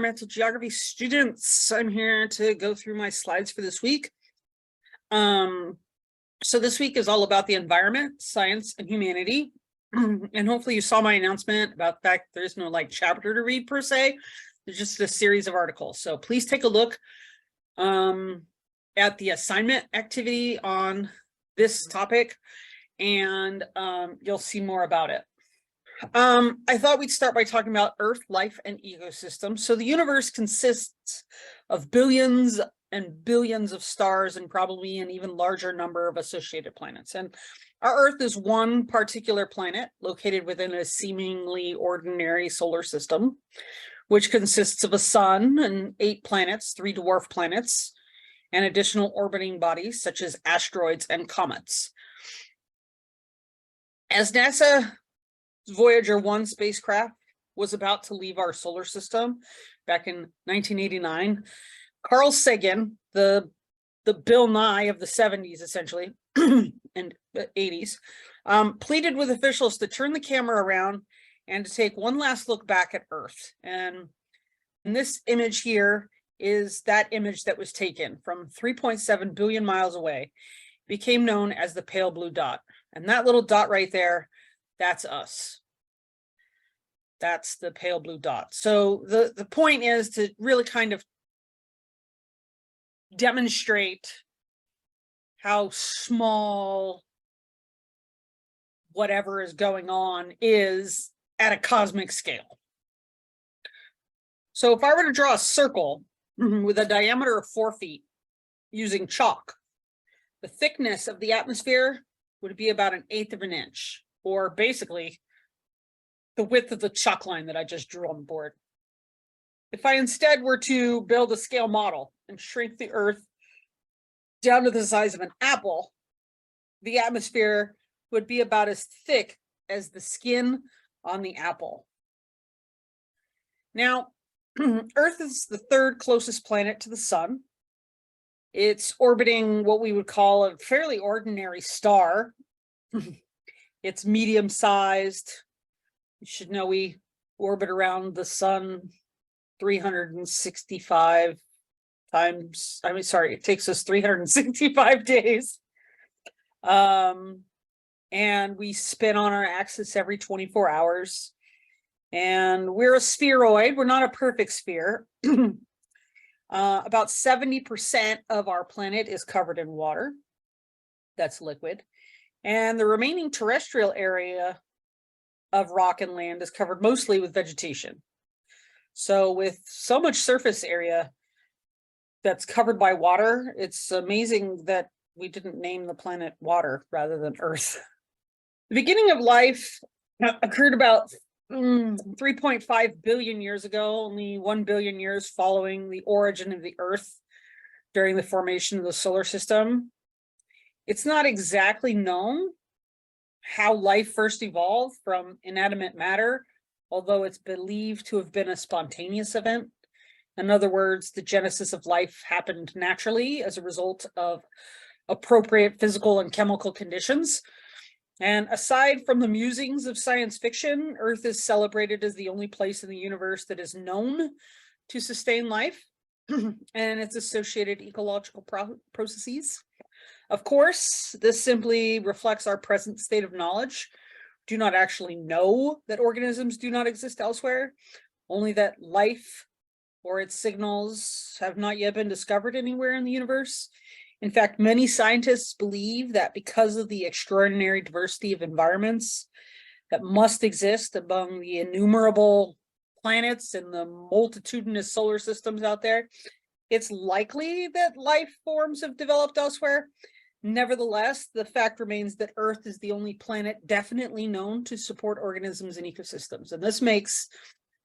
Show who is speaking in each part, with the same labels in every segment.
Speaker 1: environmental geography students. I'm here to go through my slides for this week. So this week is all about the environment, science, and humanity. And hopefully you saw my announcement about the fact there's no like chapter to read per se. There's just a series of articles. So please take a look at the assignment activity on this topic, and you'll see more about it. I thought we'd start by talking about Earth, life, and ecosystems. So the universe consists of billions and billions of stars and probably an even larger number of associated planets. And our Earth is one particular planet located within a seemingly ordinary solar system, which consists of a sun and 8 planets, 3 dwarf planets, and additional orbiting bodies such as asteroids and comets. As NASA Voyager 1 spacecraft was about to leave our solar system back in 1989, Carl Sagan, the Bill Nye of the 70s, essentially, and 80s, pleaded with officials to turn the camera around and to take one last look back at Earth. And this image here is that image that was taken from 3.7 billion miles away, became known as the pale blue dot. And that little dot right there, that's us. That's the pale blue dot. So the point is to really kind of demonstrate how small whatever is going on is at a cosmic scale. So if I were to draw a circle with a diameter of 4 feet using chalk, the thickness of the atmosphere would be about 1/8 of an inch, or basically the width of the chalk line that I just drew on the board. If I instead were to build a scale model and shrink the Earth down to the size of an apple, the atmosphere would be about as thick as the skin on the apple. Now, Earth is the 3rd closest planet to the sun. It's orbiting what we would call a fairly ordinary star. It's medium-sized. You should know we orbit around the sun 365 times. It takes us 365 days. And we spin on our axis every 24 hours. And we're a spheroid. We're not a perfect sphere. About 70% of our planet is covered in water. That's liquid. And the remaining terrestrial area of rock and land is covered mostly with vegetation. So with so much surface area that's covered by water, it's amazing that we didn't name the planet water rather than Earth. The beginning of life occurred about 3.5 billion years ago, only 1 billion years following the origin of the Earth during the formation of the solar system. It's not exactly known how life first evolved from inanimate matter, although it's believed to have been a spontaneous event. In other words, the genesis of life happened naturally as a result of appropriate physical and chemical conditions. And aside from the musings of science fiction, Earth is celebrated as the only place in the universe that is known to sustain life and its associated ecological processes. Of course, this simply reflects our present state of knowledge. Do not actually know that organisms do not exist elsewhere, only that life or its signals have not yet been discovered anywhere in the universe. In fact, many scientists believe that because of the extraordinary diversity of environments that must exist among the innumerable planets and the multitudinous solar systems out there, it's likely that life forms have developed elsewhere. Nevertheless, the fact remains that Earth is the only planet definitely known to support organisms and ecosystems. And this makes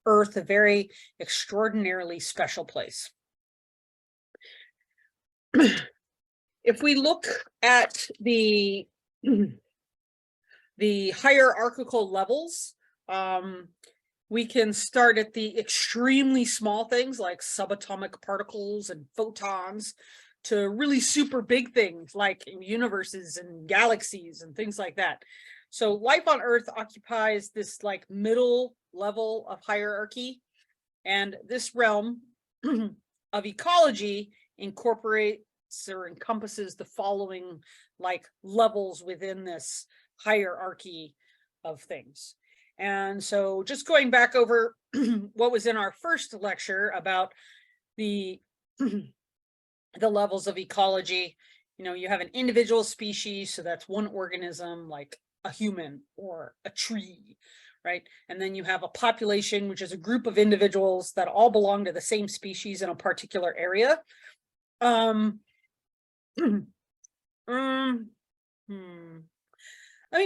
Speaker 1: Earth a very extraordinarily special place. If we look at the hierarchical levels, we can start at the extremely small things like subatomic particles and photons to really super big things like universes and galaxies and things like that. So life on Earth occupies this like middle level of hierarchy. And this realm of ecology incorporates or encompasses the following like levels within this hierarchy of things. And so just going back over what was in our first lecture about the the levels of ecology, you have an individual species, so that's one organism like a human or a tree, right? And then you have a population, which is a group of individuals that all belong to the same species in a particular area. Let me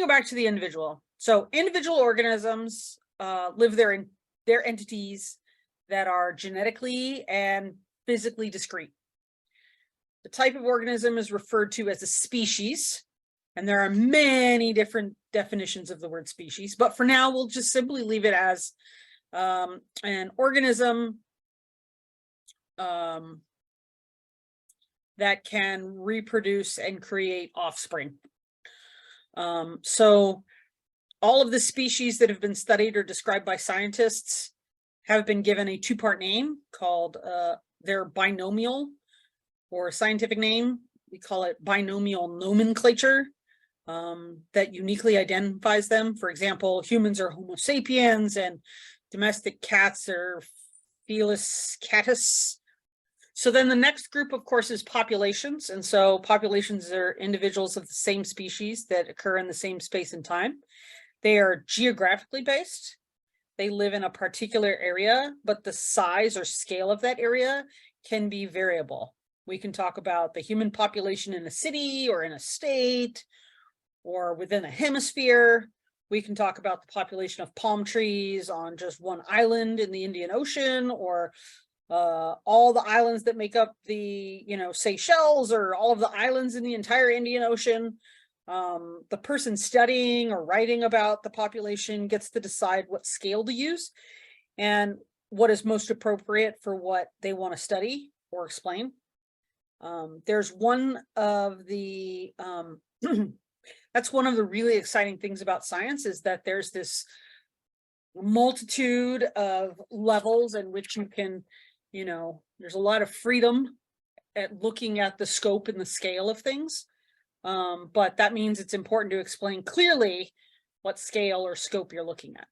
Speaker 1: go back to the individual. So individual organisms live there in their entities that are genetically and physically discrete. The type of organism is referred to as a species, and there are many different definitions of the word species, but for now, we'll just simply leave it as an organism that can reproduce and create offspring. So all of the species that have been studied or described by scientists have been given a two-part name called their binomial or scientific name. We call it binomial nomenclature that uniquely identifies them. For example, humans are Homo sapiens and domestic cats are Felis catus. So then the next group, of course, is populations. And so populations are individuals of the same species that occur in the same space and time. They are geographically based. They live in a particular area, but the size or scale of that area can be variable. We can talk about the human population in a city or in a state or within a hemisphere. We can talk about the population of palm trees on just one island in the Indian Ocean, or all the islands that make up the, Seychelles, or all of the islands in the entire Indian Ocean. The person studying or writing about the population gets to decide what scale to use and what is most appropriate for what they want to study or explain. There's one of the, that's one of the really exciting things about science, is that there's this multitude of levels in which you can, there's a lot of freedom at looking at the scope and the scale of things. But that means it's important to explain clearly what scale or scope you're looking at.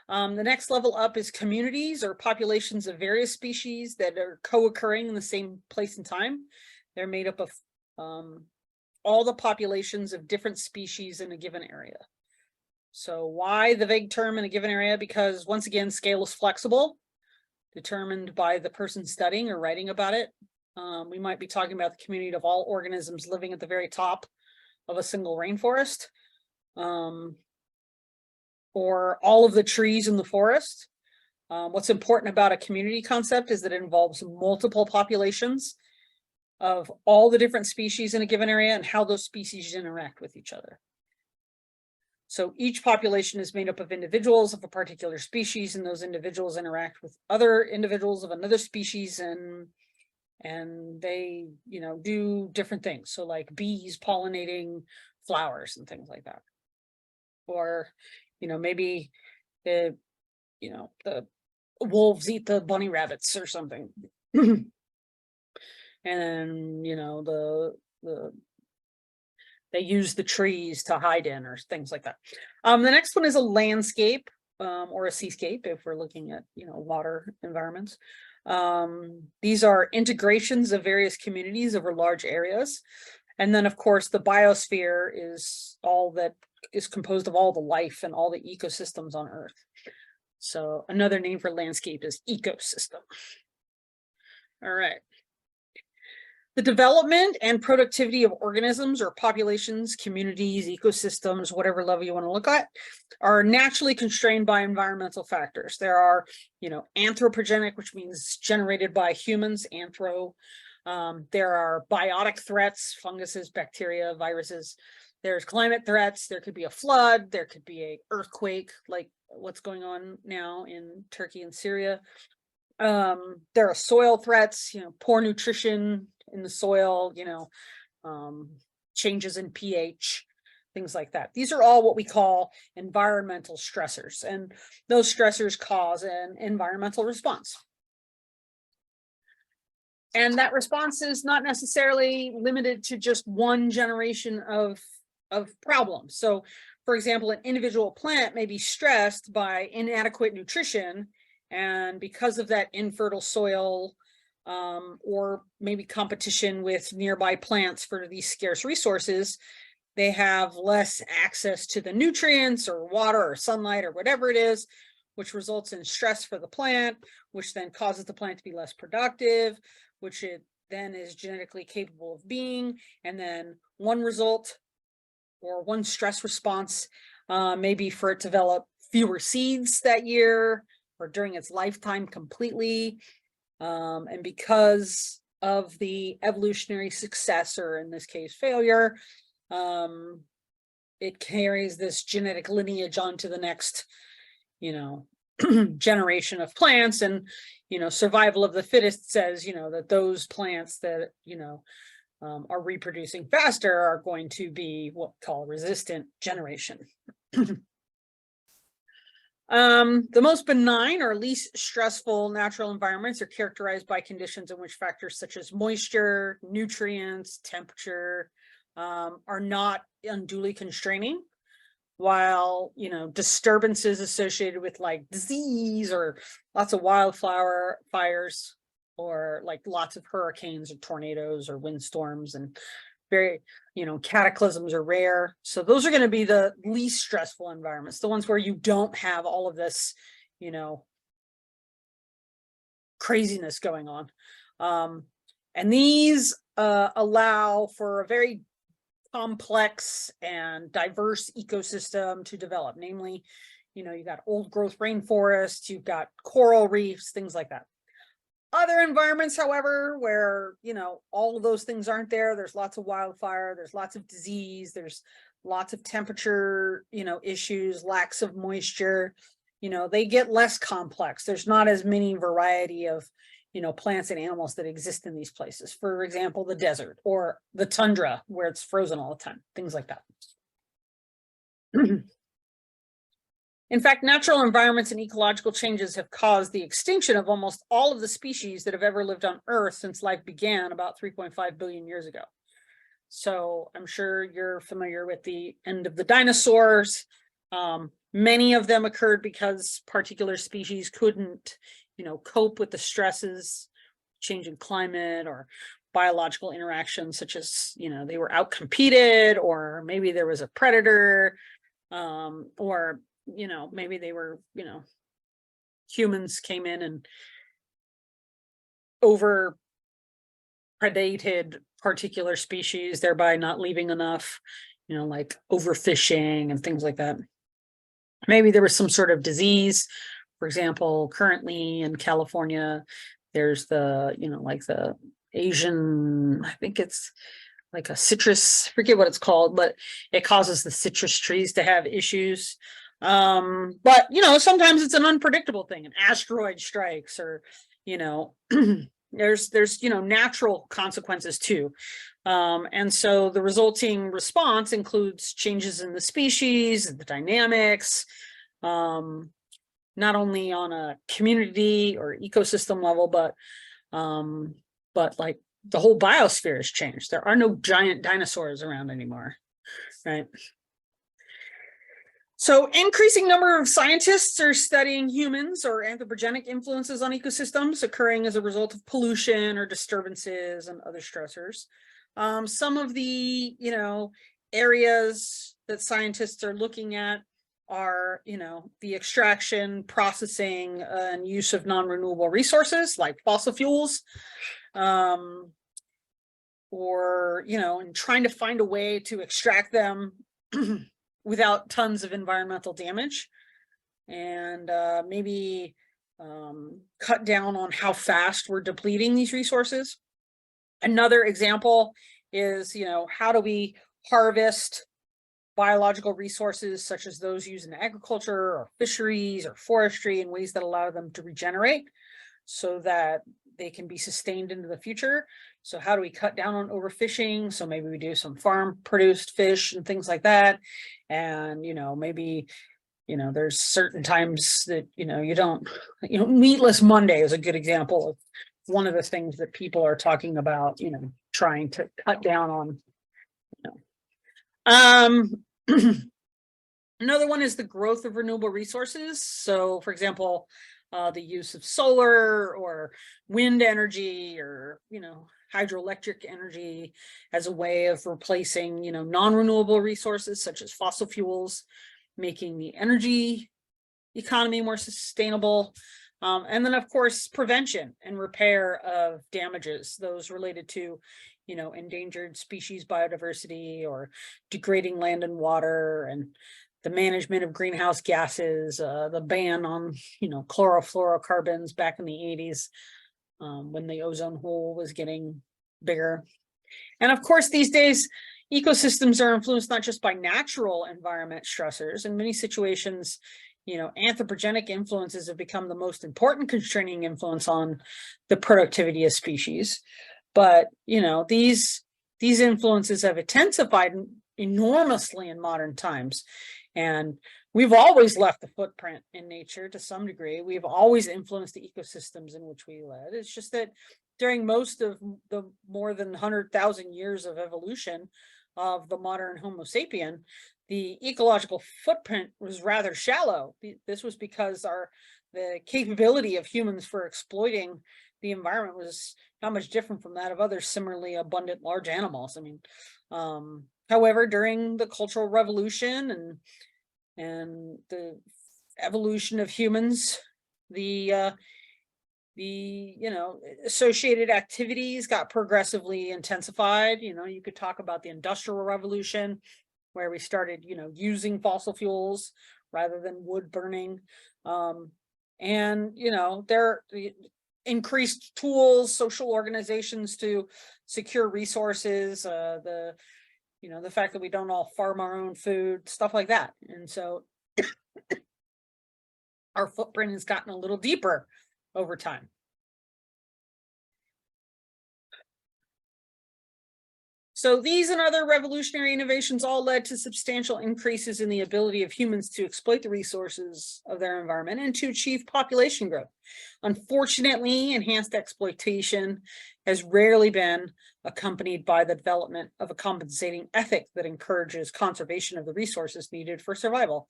Speaker 1: The next level up is communities or populations of various species that are co-occurring in the same place and time. They're made up of all the populations of different species in a given area. So why the vague term in a given area? Because once again, scale is flexible, determined by the person studying or writing about it. We might be talking about the community of all organisms living at the very top of a single rainforest, or all of the trees in the forest. What's important about a community concept is that it involves multiple populations of all the different species in a given area and how those species interact with each other. So each population is made up of individuals of a particular species, and those individuals interact with other individuals of another species, and they, do different things. So like bees pollinating flowers and things like that. Or, maybe the wolves eat the bunny rabbits or something. And, they use the trees to hide in or things like that. The next one is a landscape or a seascape if we're looking at, water environments. These are integrations of various communities over large areas. And then, of course, the biosphere is all that is composed of all the life and all the ecosystems on Earth. So another name for landscape is ecosystem. All right. The development and productivity of organisms or populations, communities, ecosystems, whatever level you want to look at, are naturally constrained by environmental factors. There are, anthropogenic, which means generated by humans, anthro. There are biotic threats, funguses, bacteria, viruses. There's climate threats. There could be a flood. There could be an earthquake, like what's going on now in Turkey and Syria. There are soil threats, poor nutrition in the soil, changes in pH, things like that. These are all what we call environmental stressors, and those stressors cause an environmental response. And that response is not necessarily limited to just one generation of problems. So, for example, an individual plant may be stressed by inadequate nutrition, and because of that infertile soil, or maybe competition with nearby plants for these scarce resources, they have less access to the nutrients or water or sunlight or whatever it is, which results in stress for the plant, which then causes the plant to be less productive, which it then is genetically capable of being. And then one result or one stress response may be for it to develop fewer seeds that year or during its lifetime completely. And because of the evolutionary success, or in this case, failure, it carries this genetic lineage onto the next, generation of plants. And, survival of the fittest says, that those plants that, are reproducing faster are going to be what we call resistant generation. The most benign or least stressful natural environments are characterized by conditions in which factors such as moisture, nutrients, temperature are not unduly constraining, while disturbances associated with like disease or lots of wildfire fires, or like lots of hurricanes or tornadoes or windstorms and very, cataclysms are rare. So those are going to be the least stressful environments, the ones where you don't have all of this, craziness going on. And these allow for a very complex and diverse ecosystem to develop. Namely, you got old growth rainforests, you've got coral reefs, things like that. Other environments, however, where, all of those things aren't there, there's lots of wildfire, there's lots of disease, there's lots of temperature, issues, lacks of moisture, they get less complex. There's not as many variety of, plants and animals that exist in these places. For example, the desert or the tundra where it's frozen all the time, things like that. In fact, natural environments and ecological changes have caused the extinction of almost all of the species that have ever lived on Earth since life began about 3.5 billion years ago. So I'm sure you're familiar with the end of the dinosaurs. Many of them occurred because particular species couldn't, cope with the stresses, changing climate or biological interactions, such as, they were outcompeted, or maybe there was a predator, or maybe they were, humans came in and over predated particular species, thereby not leaving enough, like overfishing and things like that. Maybe there was some sort of disease. For example, currently in California, there's the, like the Asian, I think it's like a citrus, forget what it's called, but it causes the citrus trees to have issues. But sometimes it's an unpredictable thing. An asteroid strikes, or there's natural consequences too. And so the resulting response includes changes in the species, the dynamics, not only on a community or ecosystem level, but like the whole biosphere has changed. There are no giant dinosaurs around anymore, right? So increasing number of scientists are studying humans or anthropogenic influences on ecosystems occurring as a result of pollution or disturbances and other stressors. Some of the, areas that scientists are looking at are, the extraction, processing, and use of non-renewable resources like fossil fuels, or, and trying to find a way to extract them without tons of environmental damage, and maybe cut down on how fast we're depleting these resources. Another example is, how do we harvest biological resources such as those used in agriculture or fisheries or forestry in ways that allow them to regenerate so that they can be sustained into the future. So how do we cut down on overfishing? So maybe we do some farm produced fish and things like that. And, maybe, there's certain times that, you don't, Meatless Monday is a good example of one of the things that people are talking about, trying to cut down on. Another one is the growth of renewable resources. So, for example, the use of solar or wind energy or, hydroelectric energy as a way of replacing, non-renewable resources such as fossil fuels, making the energy economy more sustainable. And then, of course, prevention and repair of damages, those related to, endangered species biodiversity or degrading land and water, and the management of greenhouse gases, the ban on, chlorofluorocarbons back in the 80s, when the ozone hole was getting bigger. And of course, these days, ecosystems are influenced not just by natural environment stressors. In many situations, anthropogenic influences have become the most important constraining influence on the productivity of species. But, these influences have intensified enormously in modern times. And we've always left a footprint in nature to some degree. We've always influenced the ecosystems in which we live. It's just that during most of the more than 100,000 years of evolution of the modern Homo sapien, the ecological footprint was rather shallow. This was because the capability of humans for exploiting the environment was not much different from that of other similarly abundant large animals. However, during the Cultural Revolution and the evolution of humans, the associated activities got progressively intensified. You could talk about the Industrial Revolution, where we started, using fossil fuels rather than wood burning. There increased tools, social organizations to secure resources, the fact that we don't all farm our own food, stuff like that. And so our footprint has gotten a little deeper over time. So these and other revolutionary innovations all led to substantial increases in the ability of humans to exploit the resources of their environment and to achieve population growth. Unfortunately, enhanced exploitation has rarely been accompanied by the development of a compensating ethic that encourages conservation of the resources needed for survival.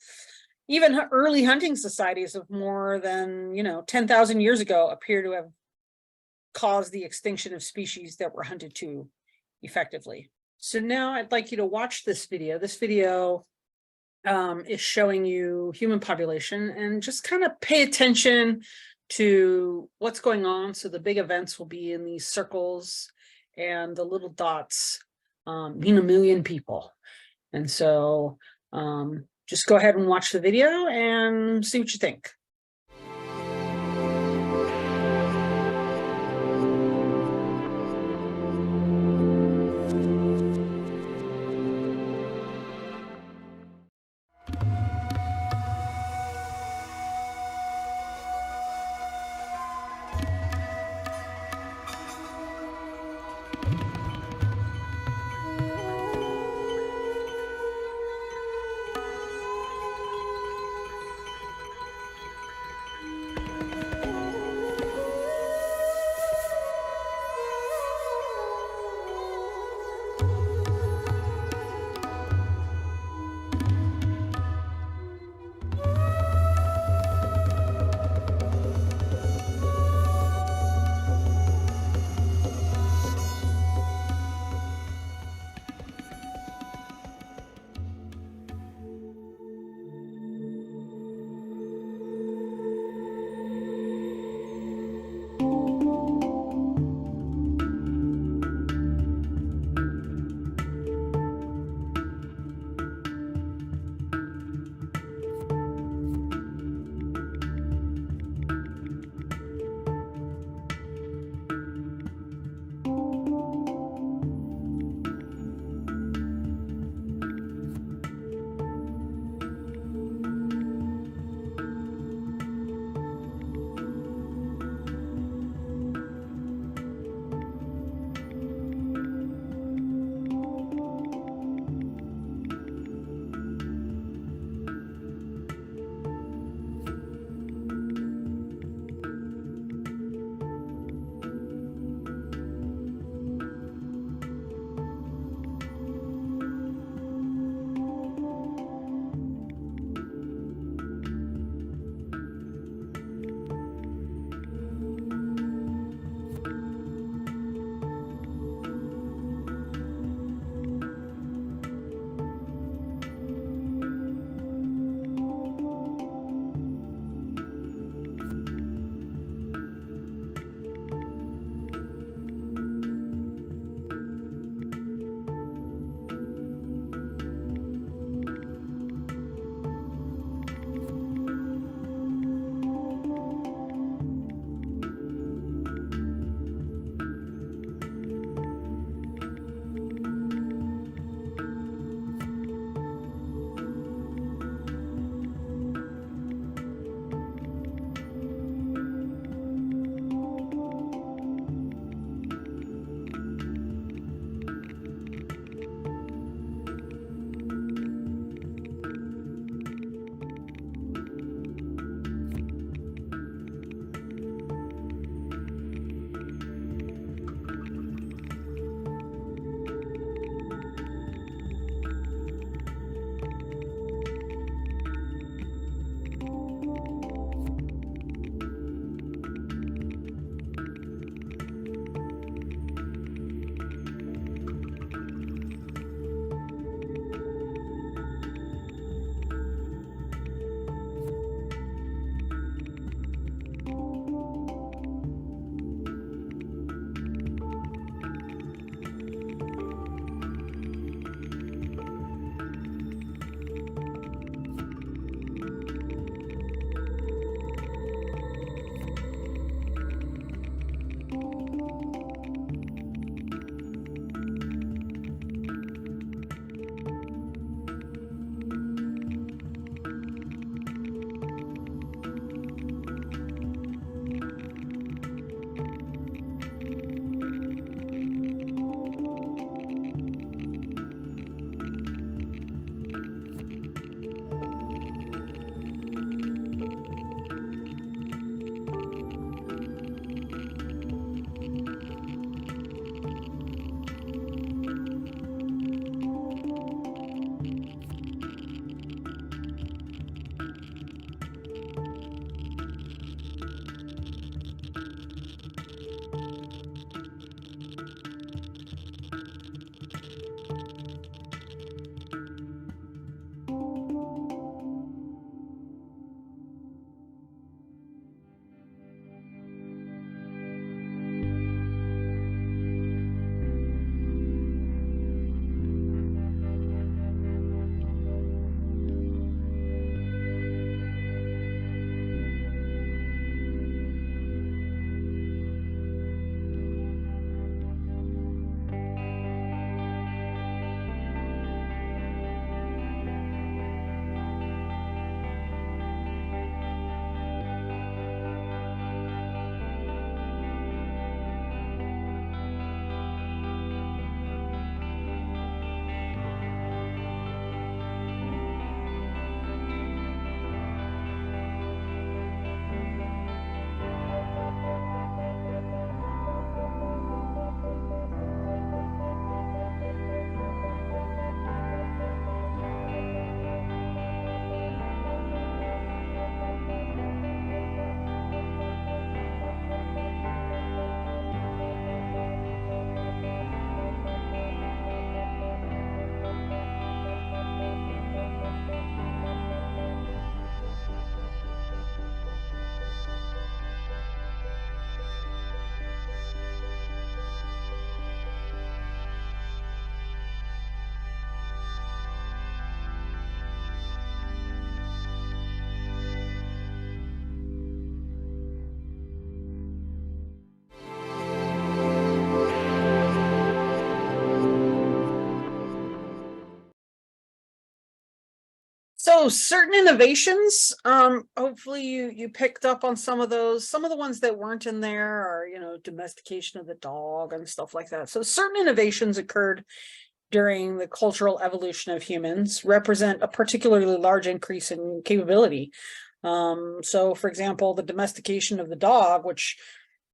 Speaker 1: Even early hunting societies of more than 10,000 years ago appear to have caused the extinction of species that were hunted too effectively. So now I'd like you to watch this video. This video is showing you human population, and just kind of pay attention to what's going on. So the big events will be in these circles, and the little dots mean 1 million people. And so just go ahead and watch the video and see what you think. So certain innovations, hopefully you picked up on some of those. Some of the ones that weren't in there are, domestication of the dog and stuff like that. So certain innovations occurred during the cultural evolution of humans, represent a particularly large increase in capability. So for example, the domestication of the dog, which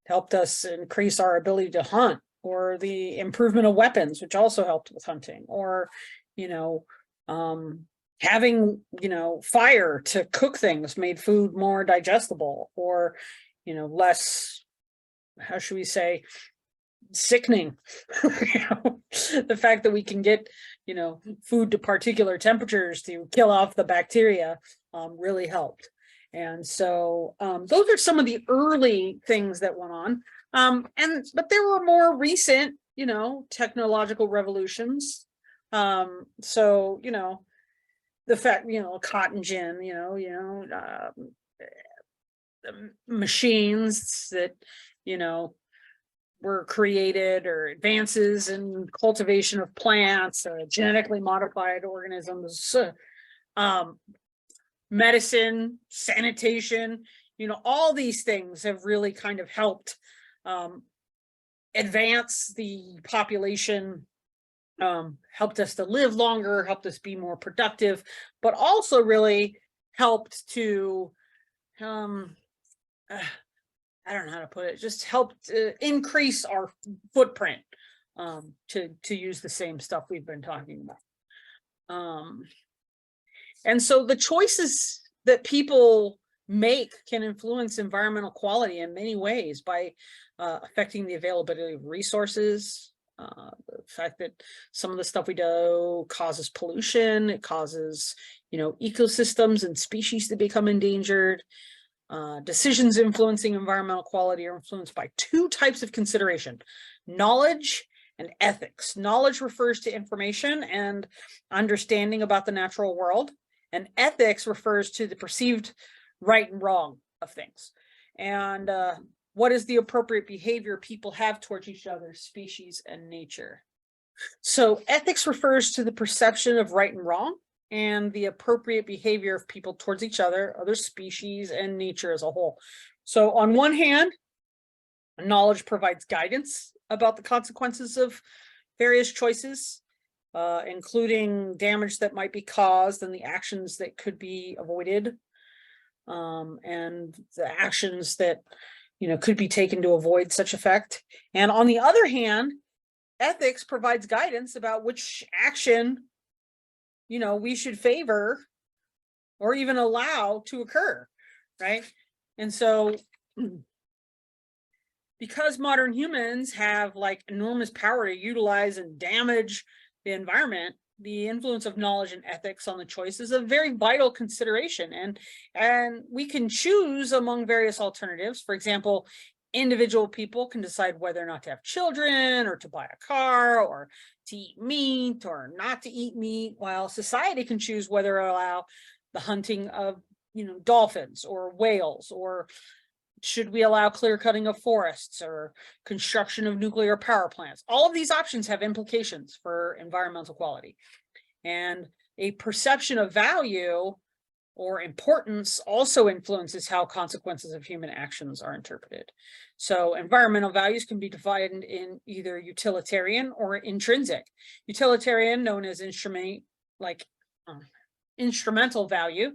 Speaker 1: helped us increase our ability to hunt, or the improvement of weapons, which also helped with hunting, or, having, fire to cook things made food more digestible, or, less, how should we say, sickening. The fact that we can get, food to particular temperatures to kill off the bacteria really helped. And so those are some of the early things that went on. But there were more recent, technological revolutions. So, the fact, cotton gin, machines that, were created, or advances in cultivation of plants, or genetically modified organisms, medicine, sanitation, all these things have really kind of helped advance the population, helped us to live longer, helped us be more productive, but also really helped to, I don't know how to put it, just helped increase our footprint, to use the same stuff we've been talking about. And so the choices that people make can influence environmental quality in many ways by affecting the availability of resources, the fact that some of the stuff we do causes pollution, it causes, ecosystems and species to become endangered. Decisions influencing environmental quality are influenced by two types of consideration: knowledge and ethics. Knowledge refers to information and understanding about the natural world, and ethics refers to the perceived right and wrong of things. And what is the appropriate behavior people have towards each other, species, and nature? So ethics refers to the perception of right and wrong, and the appropriate behavior of people towards each other, other species, and nature as a whole. So on one hand, knowledge provides guidance about the consequences of various choices, including damage that might be caused and the actions that could be avoided, and the actions that, could be taken to avoid such effect. And on the other hand, ethics provides guidance about which action we should favor or even allow to occur, right? And so because modern humans have enormous power to utilize and damage the environment, the influence of knowledge and ethics on the choice is a very vital consideration. And we can choose among various alternatives. For example, individual people can decide whether or not to have children, or to buy a car, or to eat meat or not to eat meat, while society can choose whether to allow the hunting of, dolphins or whales, or should we allow clear cutting of forests or construction of nuclear power plants. All of these options have implications for environmental quality, and a perception of value or importance also influences how consequences of human actions are interpreted. So environmental values can be divided in either utilitarian or intrinsic. Utilitarian, known as instrumental value,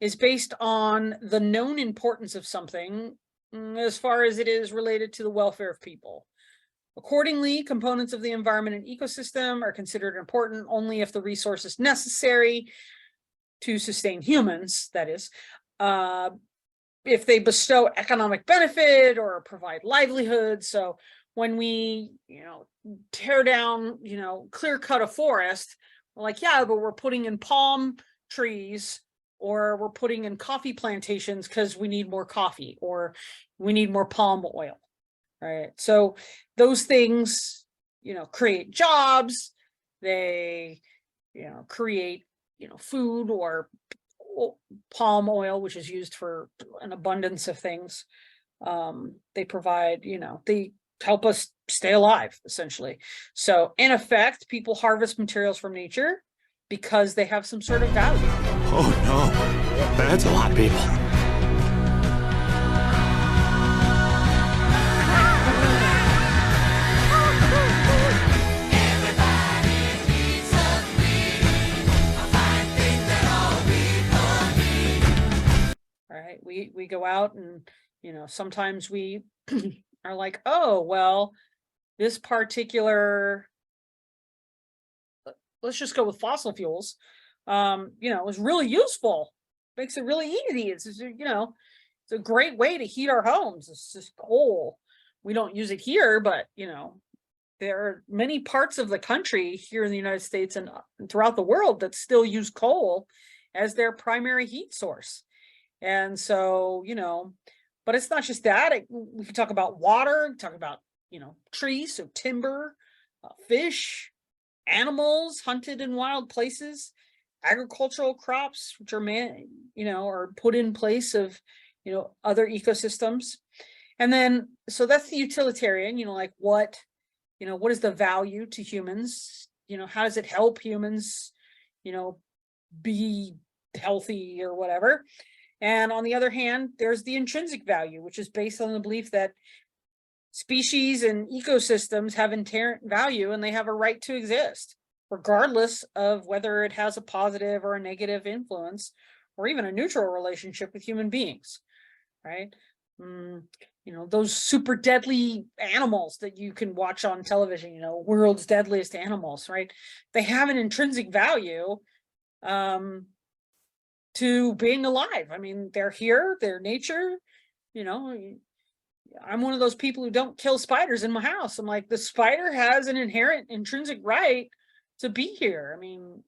Speaker 1: is based on the known importance of something as far as it is related to the welfare of people. Accordingly, components of the environment and ecosystem are considered important only if the resources necessary to sustain humans, that is, if they bestow economic benefit or provide livelihood. So when we, tear down, clear cut a forest, we're like, yeah, but we're putting in palm trees, or we're putting in coffee plantations because we need more coffee, or we need more palm oil, right? So those things, create jobs, they, create, food, or palm oil, which is used for an abundance of things. They provide, they help us stay alive, essentially. So in effect, people harvest materials from nature, because they have some sort of value.
Speaker 2: Oh no, that's a lot of people.
Speaker 1: All right, we go out and, sometimes we are like, oh, well, this particular, let's just go with fossil fuels, is really useful, makes it really easy. It's a great way to heat our homes. It's just coal. We don't use it here, but there are many parts of the country here in the United States and throughout the world that still use coal as their primary heat source. And so, but it's not just that. We can talk about water, talk about, trees, so timber, fish, animals hunted in wild places, agricultural crops, which are are put in place of, other ecosystems. And then, so that's the utilitarian, like what is the value to humans? How does it help humans, be healthy or whatever? And on the other hand, there's the intrinsic value, which is based on the belief that species and ecosystems have inherent value and they have a right to exist, regardless of whether it has a positive or a negative influence, or even a neutral relationship with human beings, right? Those super deadly animals that you can watch on television, world's deadliest animals, right? They have an intrinsic value to being alive. I mean, they're here, they're nature, I'm one of those people who don't kill spiders in my house. I'm like, the spider has an inherent intrinsic right to be here. I mean,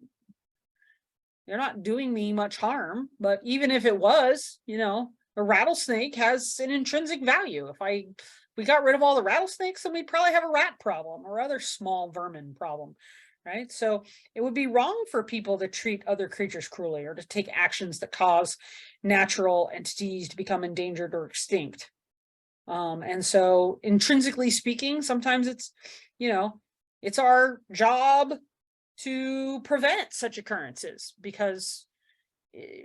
Speaker 1: they're not doing me much harm, but even if it was, a rattlesnake has an intrinsic value. If we got rid of all the rattlesnakes, then we'd probably have a rat problem or other small vermin problem, right? So it would be wrong for people to treat other creatures cruelly or to take actions that cause natural entities to become endangered or extinct. And so intrinsically speaking, sometimes it's, it's our job to prevent such occurrences, because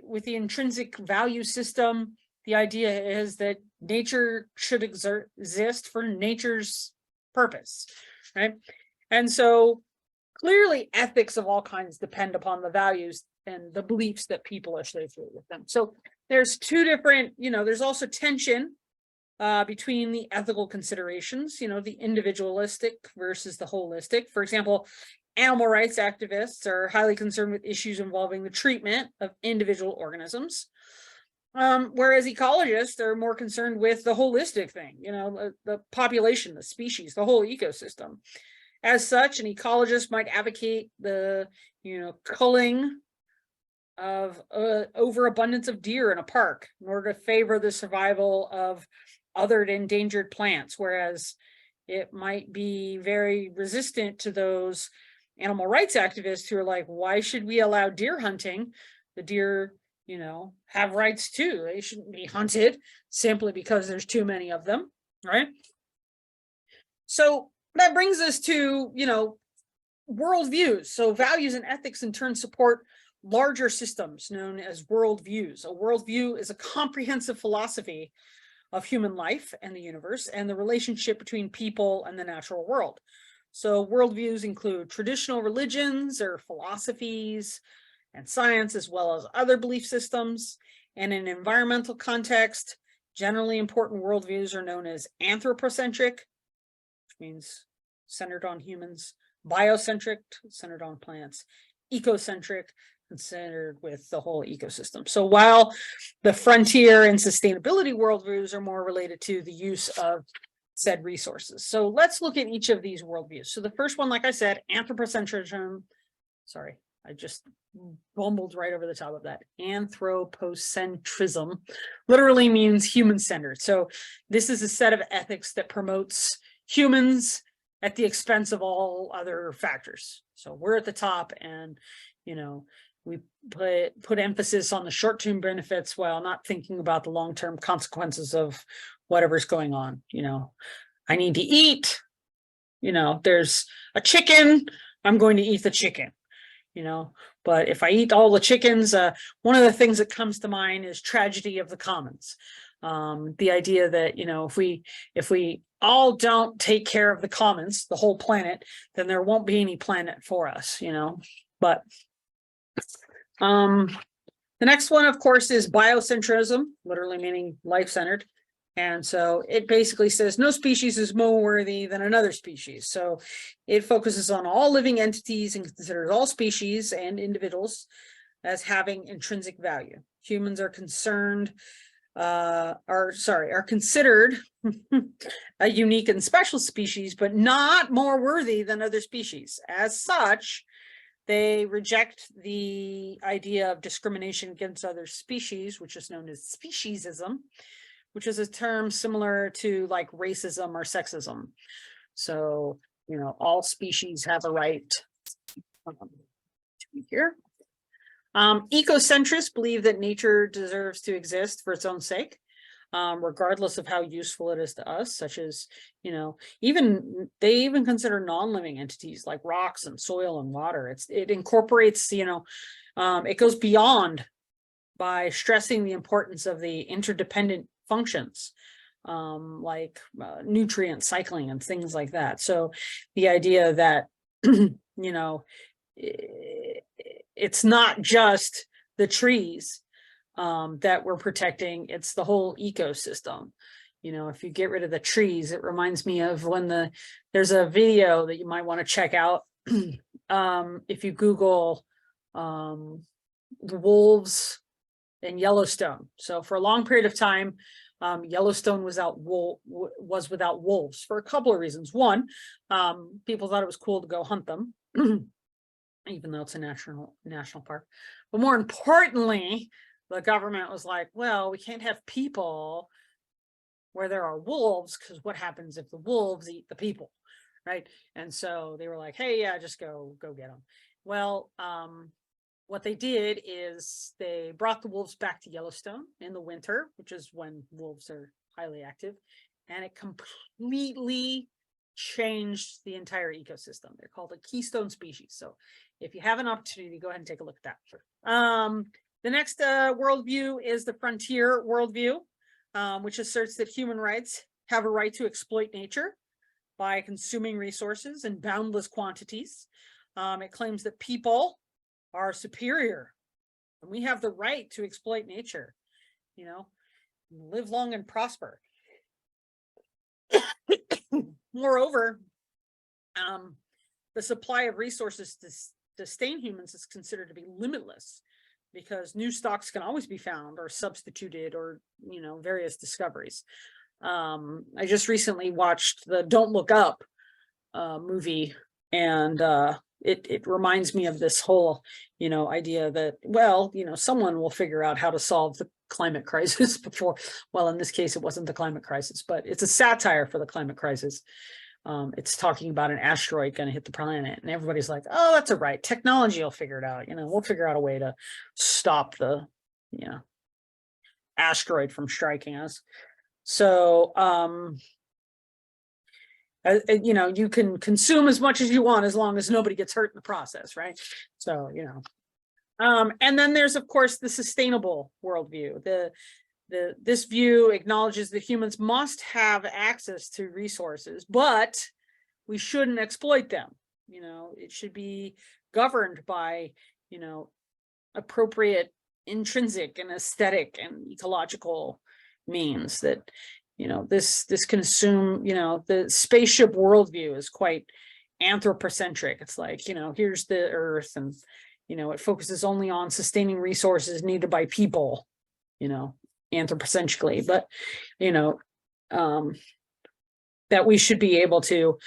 Speaker 1: with the intrinsic value system, the idea is that nature should exist for nature's purpose, right? And so clearly ethics of all kinds depend upon the values and the beliefs that people associate with them. So there's two different, there's also tension between the ethical considerations, the individualistic versus the holistic. For example, animal rights activists are highly concerned with issues involving the treatment of individual organisms, whereas ecologists are more concerned with the holistic thing, the population, the species, the whole ecosystem. As such, an ecologist might advocate the, culling of overabundance of deer in a park in order to favor the survival of other endangered plants, whereas it might be very resistant to those animal rights activists who are like, why should we allow deer hunting? The deer, have rights too. They shouldn't be hunted simply because there's too many of them, right? So that brings us to, worldviews. So values and ethics in turn support larger systems known as worldviews. A worldview is a comprehensive philosophy of human life and the universe and the relationship between people and the natural world. So worldviews include traditional religions or philosophies and science, as well as other belief systems. And in an environmental context, generally important worldviews are known as anthropocentric, which means centered on humans, biocentric, centered on plants, ecocentric, considered with the whole ecosystem. So while the frontier and sustainability worldviews are more related to the use of said resources. So let's look at each of these worldviews. So the first one, like I said, anthropocentrism, sorry, I just bumbled right over the top of that. Anthropocentrism literally means human-centered. So this is a set of ethics that promotes humans at the expense of all other factors. So we're at the top, and we put emphasis on the short-term benefits while not thinking about the long-term consequences of whatever's going on. I need to eat, there's a chicken, I'm going to eat the chicken, But if I eat all the chickens, one of the things that comes to mind is tragedy of the commons. The idea that, you know, if we all don't take care of the commons, the whole planet, then there won't be any planet for us, you know. But the next one, of course, is biocentrism, literally meaning life-centered. And so it basically says no species is more worthy than another species. So it focuses on all living entities and considers all species and individuals as having intrinsic value. Humans are considered a unique and special species, but not more worthy than other species. As such, they reject the idea of discrimination against other species, which is known as speciesism, which is a term similar to like racism or sexism. So, you know, all species have a right to be here. Ecocentrists believe that nature deserves to exist for its own sake, regardless of how useful it is to us, such as, you know, they even consider non-living entities like rocks and soil and water. It incorporates, you know, it goes beyond by stressing the importance of the interdependent functions, like nutrient cycling and things like that. So the idea that, you know, it's not just the trees that we're protecting, it's the whole ecosystem. You know, if you get rid of the trees, it reminds me of when there's a video that you might want to check out. If you Google the wolves in Yellowstone. So for a long period of time, Yellowstone was without wolves for a couple of reasons. One, people thought it was cool to go hunt them, even though it's a national park. But more importantly, the government was like, well, we can't have people where there are wolves, because what happens if the wolves eat the people, right? And so they were like, hey, yeah, just go get them. Well, what they did is they brought the wolves back to Yellowstone in the winter, which is when wolves are highly active, and it completely changed the entire ecosystem. They're called a keystone species. So if you have an opportunity, go ahead and take a look at that. The next worldview is the frontier worldview, which asserts that human rights have a right to exploit nature by consuming resources in boundless quantities. It claims that people are superior and we have the right to exploit nature, you know, live long and prosper. Moreover, the supply of resources to sustain humans is considered to be limitless, because new stocks can always be found or substituted, or, you know, various discoveries. I just recently watched the Don't Look Up movie, and it reminds me of this whole, you know, idea that, well, you know, someone will figure out how to solve the climate crisis before, well, in this case, it wasn't the climate crisis, but it's a satire for the climate crisis. It's talking about an asteroid going to hit the planet, and everybody's like, oh, that's all right. Technology will figure it out. You know, we'll figure out a way to stop the, you know, asteroid from striking us. So, you know, you can consume as much as you want as long as nobody gets hurt in the process, right? So, you know, and then there's, of course, the sustainable worldview. This view acknowledges that humans must have access to resources, but we shouldn't exploit them. You know, it should be governed by, you know, appropriate intrinsic and aesthetic and ecological means. That, you know, this consume, you know, the spaceship worldview is quite anthropocentric. It's like, you know, here's the earth, and, you know, it focuses only on sustaining resources needed by people, you know, anthropocentrically. But, you know, that we should be able to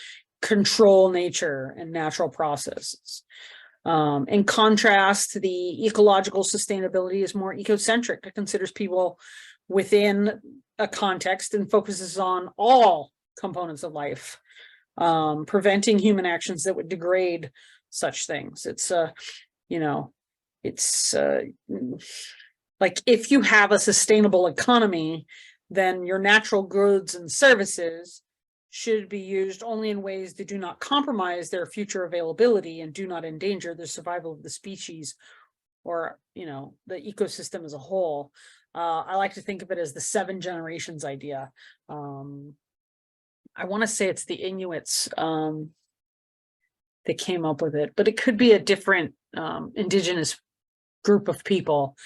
Speaker 1: control nature and natural processes. In contrast, the ecological sustainability is more ecocentric. It considers people within a context and focuses on all components of life, preventing human actions that would degrade such things. It's you know, it's like, if you have a sustainable economy, then your natural goods and services should be used only in ways that do not compromise their future availability and do not endanger the survival of the species or, the ecosystem as a whole. I like to think of it as the 7 generations idea. I want to say it's the Inuits that came up with it, but it could be a different indigenous group of people.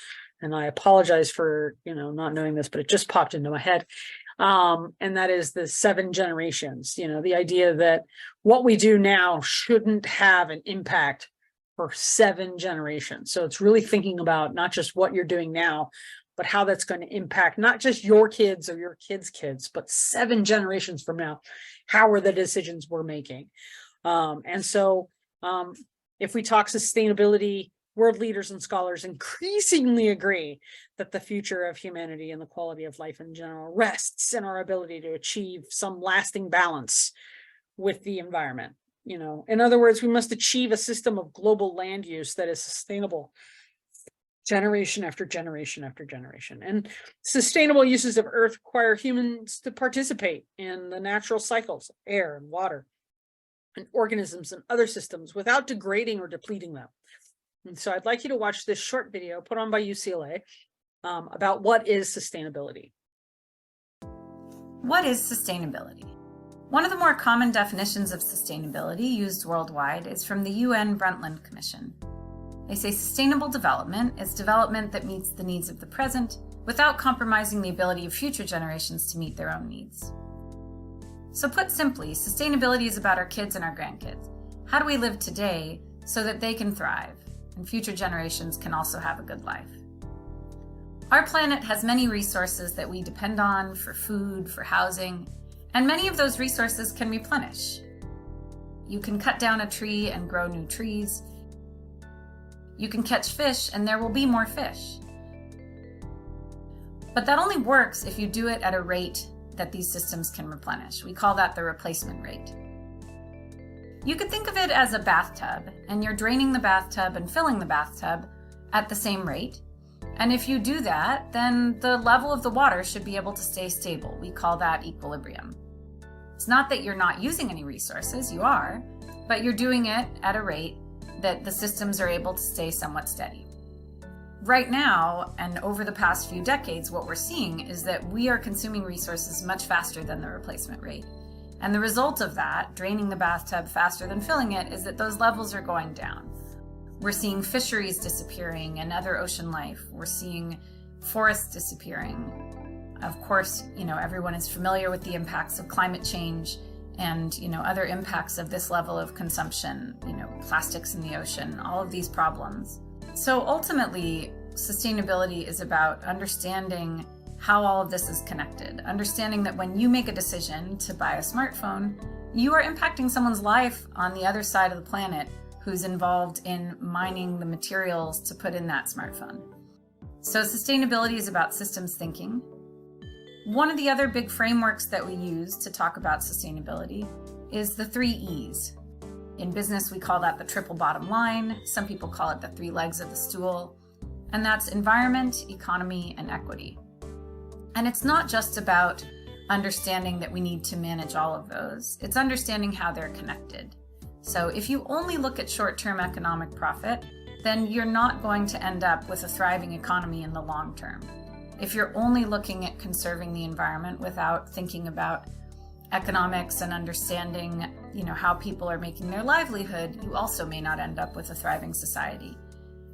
Speaker 1: And I apologize for, not knowing this, but it just popped into my head. And that is the 7 generations, the idea that what we do now shouldn't have an impact for 7 generations. So it's really thinking about not just what you're doing now, but how that's going to impact not just your kids or your kids' kids, but 7 generations from now. How are the decisions we're making? And so if we talk sustainability, world leaders and scholars increasingly agree that the future of humanity and the quality of life in general rests in our ability to achieve some lasting balance with the environment. In other words, we must achieve a system of global land use that is sustainable generation after generation after generation. And sustainable uses of Earth require humans to participate in the natural cycles of air and water and organisms and other systems without degrading or depleting them. And so I'd like you to watch this short video put on by UCLA about what is sustainability.
Speaker 3: What is sustainability? One of the more common definitions of sustainability used worldwide is from the UN Brundtland Commission. They say sustainable development is development that meets the needs of the present without compromising the ability of future generations to meet their own needs. So put simply, sustainability is about our kids and our grandkids. How do we live today so that they can thrive and future generations can also have a good life? Our planet has many resources that we depend on for food, for housing, and many of those resources can replenish. You can cut down a tree and grow new trees. You can catch fish and there will be more fish. But that only works if you do it at a rate that these systems can replenish. We call that the replacement rate. You could think of it as a bathtub, and you're draining the bathtub and filling the bathtub at the same rate. And if you do that, then the level of the water should be able to stay stable. We call that equilibrium. It's not that you're not using any resources, you are, but you're doing it at a rate that the systems are able to stay somewhat steady. Right now, and over the past few decades, what we're seeing is that we are consuming resources much faster than the replacement rate. And the result of that, draining the bathtub faster than filling it, is that those levels are going down. We're seeing fisheries disappearing and other ocean life. We're seeing forests disappearing. Of course, everyone is familiar with the impacts of climate change and, other impacts of this level of consumption, plastics in the ocean, all of these problems. So ultimately, sustainability is about understanding how all of this is connected, understanding that when you make a decision to buy a smartphone, you are impacting someone's life on the other side of the planet who's involved in mining the materials to put in that smartphone. So sustainability is about systems thinking. One of the other big frameworks that we use to talk about sustainability is the 3 E's. In business, we call that the triple bottom line. Some people call it the 3 legs of the stool. And that's environment, economy, and equity. And it's not just about understanding that we need to manage all of those. It's understanding how they're connected. So if you only look at short-term economic profit, then you're not going to end up with a thriving economy in the long term. If you're only looking at conserving the environment without thinking about economics and understanding, how people are making their livelihood, you also may not end up with a thriving society.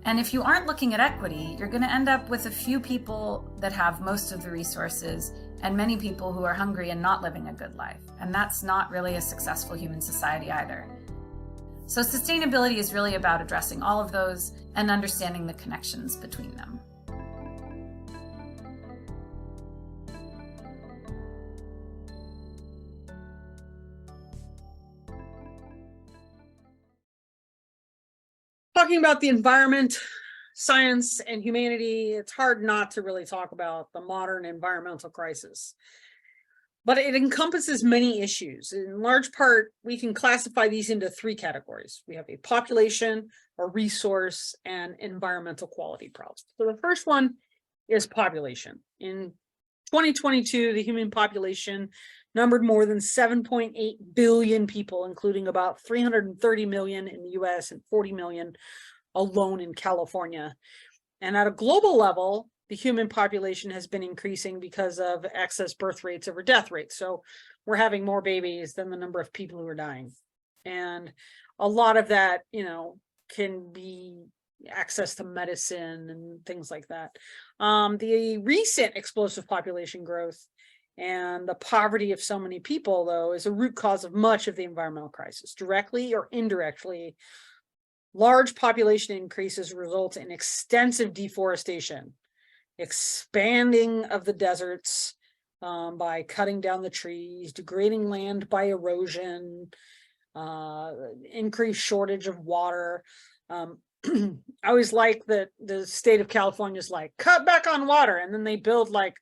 Speaker 3: And if you aren't looking at equity, you're going to end up with a few people that have most of the resources and many people who are hungry and not living a good life. And that's not really a successful human society either. So sustainability is really about addressing all of those and understanding the connections between them.
Speaker 1: Talking about the environment, science, and humanity, it's hard not to really talk about the modern environmental crisis. But it encompasses many issues. In large part, we can classify these into 3 categories. We have a population, a resource, and environmental quality problems. So the first one is population. In 2022, the human population numbered more than 7.8 billion people, including about 330 million in the US and 40 million alone in California. And at a global level, the human population has been increasing because of excess birth rates over death rates. So we're having more babies than the number of people who are dying. And a lot of that, can be access to medicine and things like that. The recent explosive population growth and the poverty of so many people, though, is a root cause of much of the environmental crisis. Directly or indirectly, large population increases result in extensive deforestation, expanding of the deserts by cutting down the trees, degrading land by erosion, increased shortage of water. I always like that the state of California is like, cut back on water, and then they build like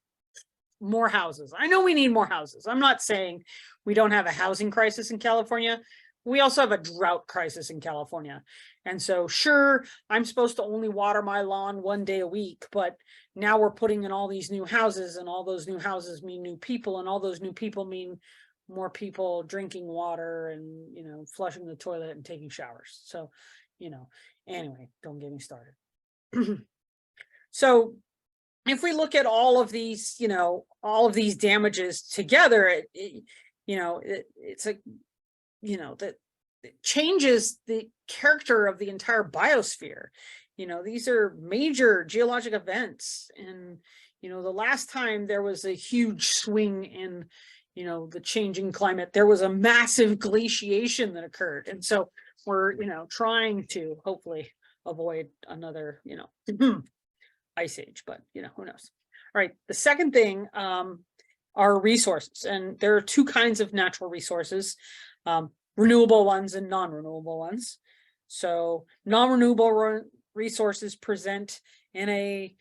Speaker 1: more houses. I know we need more houses. I'm not saying we don't have a housing crisis in California. We also have a drought crisis in California. And so sure, I'm supposed to only water my lawn 1 day a week, but now we're putting in all these new houses, and all those new houses mean new people, and all those new people mean more people drinking water and, flushing the toilet and taking showers. So, anyway, don't get me started. So if we look at all of these, all of these damages together, it's like, that it changes the character of the entire biosphere. These are major geologic events. And, the last time there was a huge swing in, the changing climate, there was a massive glaciation that occurred. And so we're, trying to hopefully avoid another, ice age, but, who knows? All right. The second thing are resources. And there are two kinds of natural resources, renewable ones and non-renewable ones. So non-renewable resources present in a,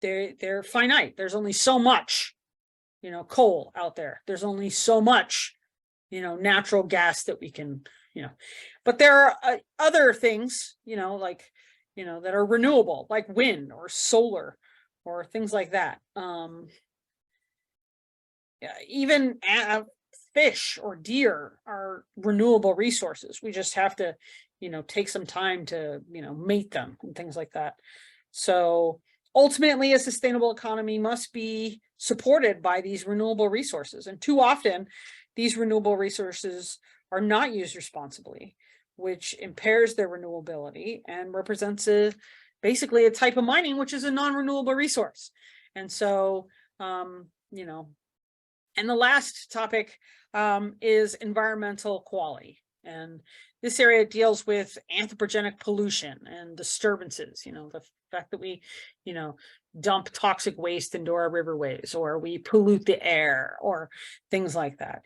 Speaker 1: they're finite. There's only so much, coal out there. There's only so much, natural gas that we can, but there are other things, like, that are renewable, like wind or solar or things like that. Even fish or deer are renewable resources. We just have to, take some time to, mate them and things like that. So ultimately, a sustainable economy must be supported by these renewable resources. And too often, these renewable resources are not used responsibly, which impairs their renewability and represents basically a type of mining, which is a non-renewable resource. And so, and the last topic is environmental quality. And this area deals with anthropogenic pollution and disturbances, the fact that we, dump toxic waste into our riverways, or we pollute the air, or things like that.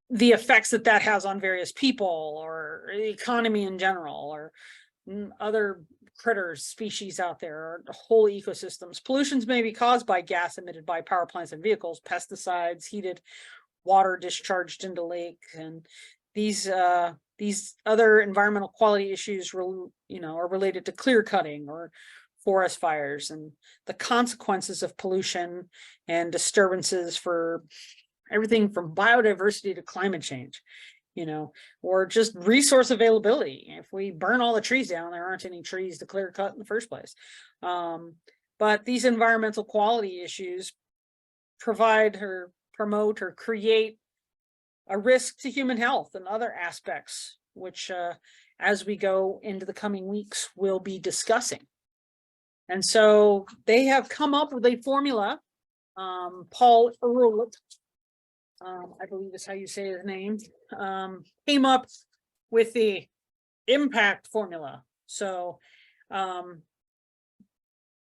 Speaker 1: The effects that has on various people or the economy in general, or other critters, species out there, or whole ecosystems. Pollutions may be caused by gas emitted by power plants and vehicles, pesticides, heated water discharged into lakes, and these other environmental quality issues, are related to clear cutting or forest fires, and the consequences of pollution and disturbances for everything from biodiversity to climate change, or just resource availability. If we burn all the trees down, there aren't any trees to clear cut in the first place. But these environmental quality issues provide or promote or create a risk to human health and other aspects, which as we go into the coming weeks, we'll be discussing. And so they have come up with a formula. Paul Ehrlich, I believe is how you say his name, came up with the impact formula. So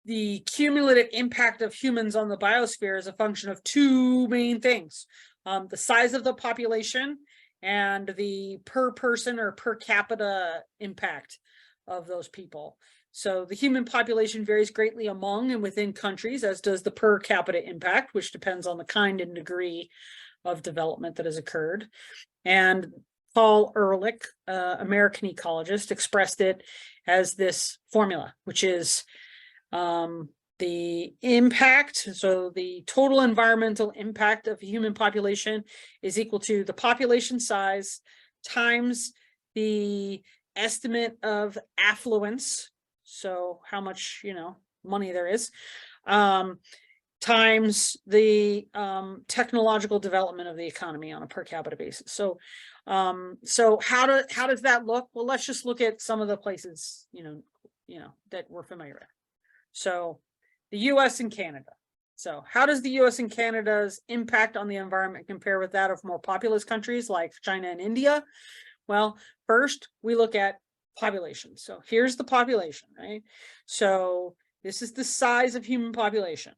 Speaker 1: the cumulative impact of humans on the biosphere is a function of two main things: the size of the population and the per person or per capita impact of those people. So the human population varies greatly among and within countries, as does the per capita impact, which depends on the kind and degree of development that has occurred. And Paul Ehrlich, American ecologist, expressed it as this formula, which is the the impact, so the total environmental impact of human population is equal to the population size times the estimate of affluence, so how much, money there is, times the technological development of the economy on a per capita basis. So how does that look? Well, let's just look at some of the places that we're familiar with. So the US and Canada. So how does the US and Canada's impact on the environment compare with that of more populous countries like China and India? Well, first we look at population. So here's the population, right? So this is the size of human population.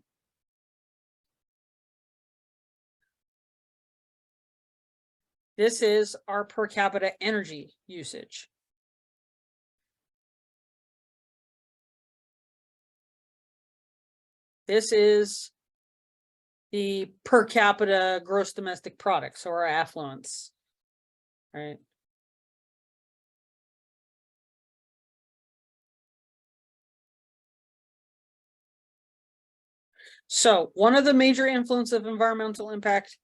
Speaker 1: This is our per capita energy usage. This is the per capita gross domestic product, so our affluence, right? So one of the major influences of environmental impact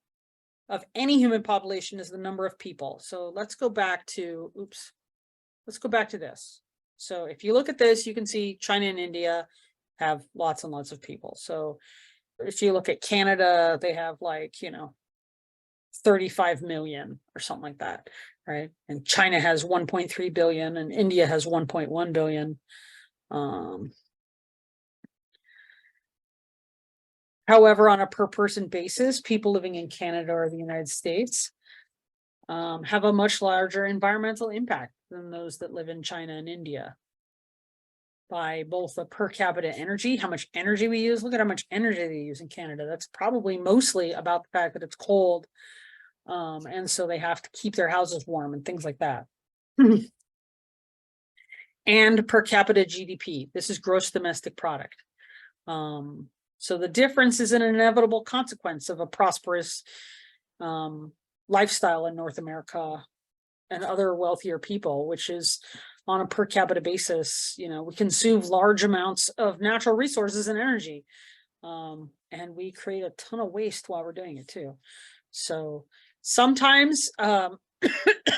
Speaker 1: of any human population is the number of people. So let's go back to, let's go back to this. So if you look at this, you can see China and India have lots and lots of people. So if you look at Canada, they have 35 million or something like that, right? And China has 1.3 billion and India has 1.1 billion. However, on a per person basis, people living in Canada or the United States have a much larger environmental impact than those that live in China and India by both the per capita energy, how much energy we use. Look at how much energy they use in Canada. That's probably mostly about the fact that it's cold. And so they have to keep their houses warm and things like that. And per capita GDP. This is gross domestic product. So the difference is an inevitable consequence of a prosperous lifestyle in North America and other wealthier people, which is on a per capita basis, we consume large amounts of natural resources and energy. And we create a ton of waste while we're doing it too. So sometimes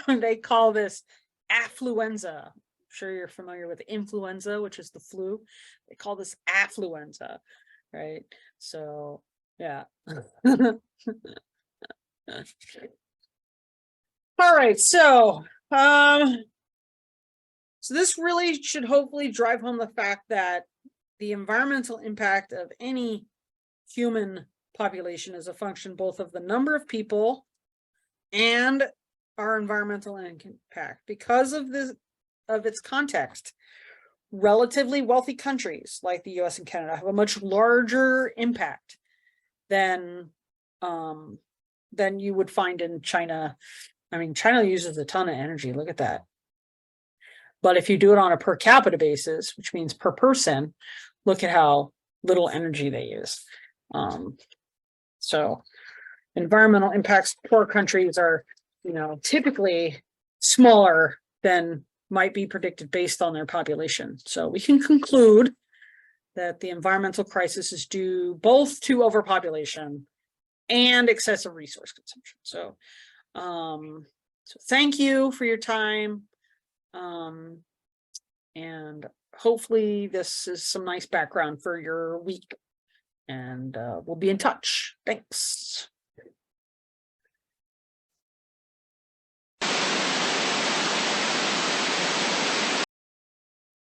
Speaker 1: they call this affluenza. I'm sure you're familiar with influenza, which is the flu. They call this affluenza, right? So yeah. All right, so this really should hopefully drive home the fact that the environmental impact of any human population is a function both of the number of people and our environmental impact. Because of its context, relatively wealthy countries like the US and Canada have a much larger impact than you would find in China. I mean, China uses a ton of energy. Look at that. But if you do it on a per capita basis, which means per person, look at how little energy they use. So environmental impacts of poor countries are, typically smaller than might be predicted based on their population. So we can conclude that the environmental crisis is due both to overpopulation and excessive resource consumption. So, so thank you for your time. And hopefully this is some nice background for your week, and we'll be in touch. Thanks.